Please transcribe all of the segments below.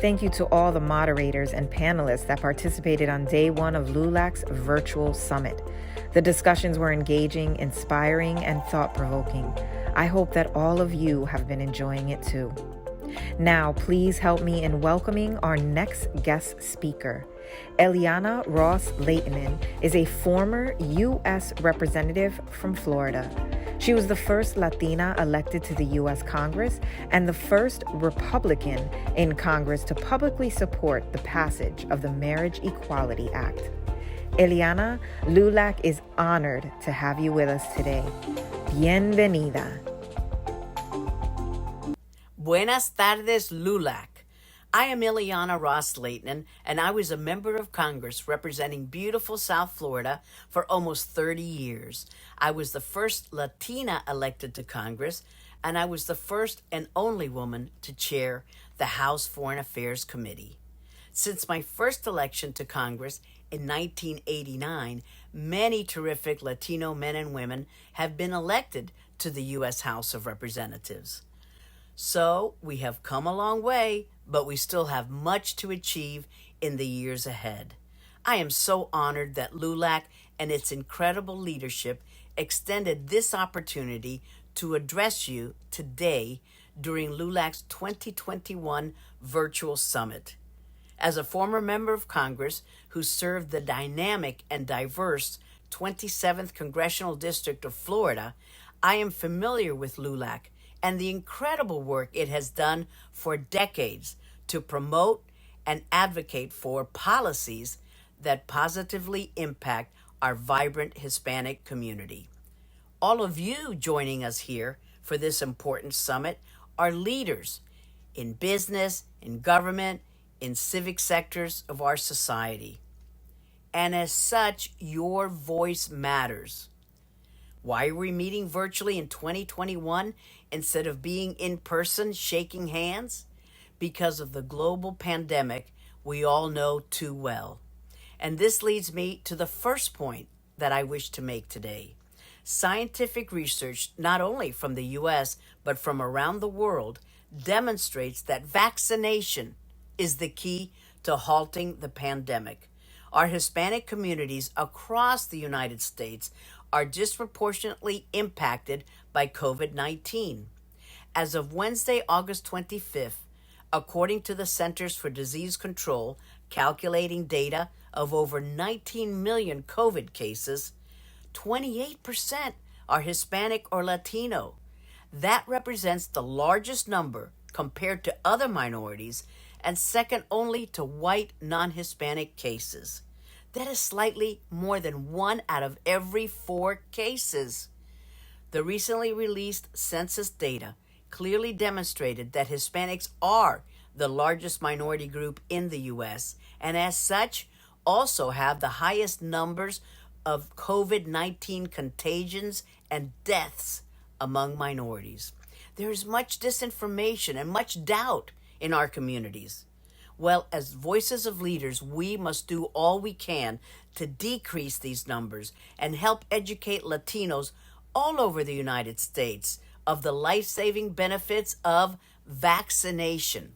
Thank you to all the moderators and panelists that participated on day one of LULAC's virtual summit. The discussions were engaging, inspiring, and thought-provoking. I hope that all of you have been enjoying it too. Now, please help me in welcoming our next guest speaker. Ileana Ros-Lehtinen is a former U.S. representative from Florida. She was the first Latina elected to the U.S. Congress and the first Republican in Congress to publicly support the passage of the Marriage Equality Act. Ileana, LULAC is honored to have you with us today. Bienvenida. Buenas tardes, LULAC. I am Ileana Ros-Lehtinen, and I was a member of Congress representing beautiful South Florida for almost 30 years. I was the first Latina elected to Congress, and I was the first and only woman to chair the House Foreign Affairs Committee. Since my first election to Congress in 1989, many terrific Latino men and women have been elected to the U.S. House of Representatives. So we have come a long way, but we still have much to achieve in the years ahead. I am so honored that LULAC and its incredible leadership extended this opportunity to address you today during LULAC's 2021 virtual summit. As a former member of Congress who served the dynamic and diverse 27th Congressional District of Florida, I am familiar with LULAC and the incredible work it has done for decades to promote and advocate for policies that positively impact our vibrant Hispanic community. All of you joining us here for this important summit are leaders in business, in government, in civic sectors of our society. And as such, your voice matters. Why are we meeting virtually in 2021 instead of being in person shaking hands? Because of the global pandemic we all know too well. And this leads me to the first point that I wish to make today. Scientific research, not only from the U.S., but from around the world, demonstrates that vaccination is the key to halting the pandemic. Our Hispanic communities across the United States are disproportionately impacted by COVID-19. As of Wednesday, August 25th, according to the Centers for Disease Control, calculating data of over 19 million COVID cases, 28% are Hispanic or Latino. That represents the largest number compared to other minorities and second only to white non-Hispanic cases. That is slightly more than 1 out of every 4 cases. The recently released census data clearly demonstrated that Hispanics are the largest minority group in the U.S. and as such also have the highest numbers of COVID-19 contagions and deaths among minorities. There is much disinformation and much doubt in our communities. Well, as voices of leaders, we must do all we can to decrease these numbers and help educate Latinos all over the United States of the life-saving benefits of vaccination.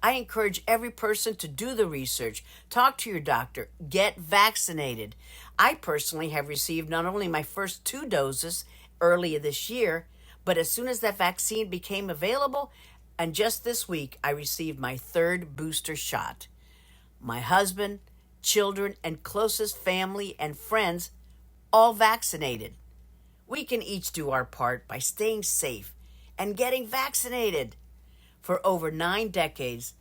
I encourage every person to do the research, talk to your doctor, get vaccinated. I personally have received not only my first 2 doses earlier this year, but as soon as that vaccine became available, and just this week, I received my 3rd booster shot. My husband, children, and closest family and friends all vaccinated. We can each do our part by staying safe and getting vaccinated. For over 9 decades,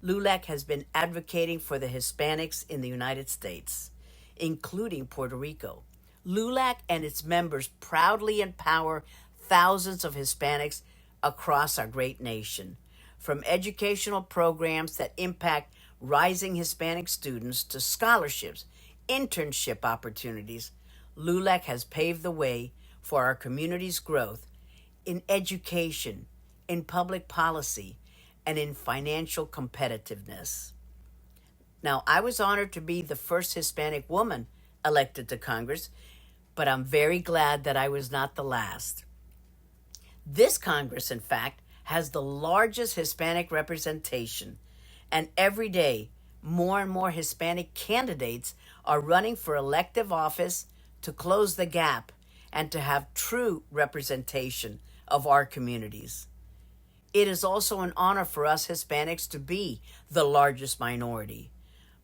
LULAC has been advocating for the Hispanics in the United States, including Puerto Rico. LULAC and its members proudly empower thousands of Hispanics across our great nation, from educational programs that impact rising Hispanic students to scholarships, internship opportunities. LULAC has paved the way for our community's growth in education, in public policy, and in financial competitiveness. Now, I was honored to be the first Hispanic woman elected to Congress, but I'm very glad that I was not the last. This Congress, in fact, has the largest Hispanic representation, And every day, more and more Hispanic candidates are running for elective office to close the gap and to have true representation of our communities. It is also an honor for us Hispanics to be the largest minority.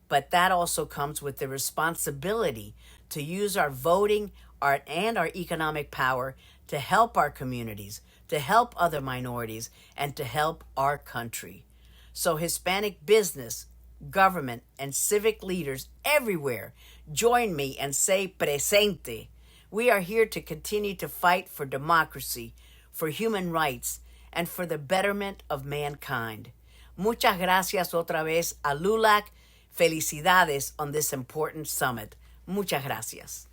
But that also comes with the responsibility to use our voting and our economic power to help our communities, to help other minorities, and to help our country. So Hispanic business, government, and civic leaders everywhere, join me and say presente. We are here to continue to fight for democracy, for human rights, and for the betterment of mankind. Muchas gracias otra vez a LULAC. Felicidades on this important summit. Muchas gracias.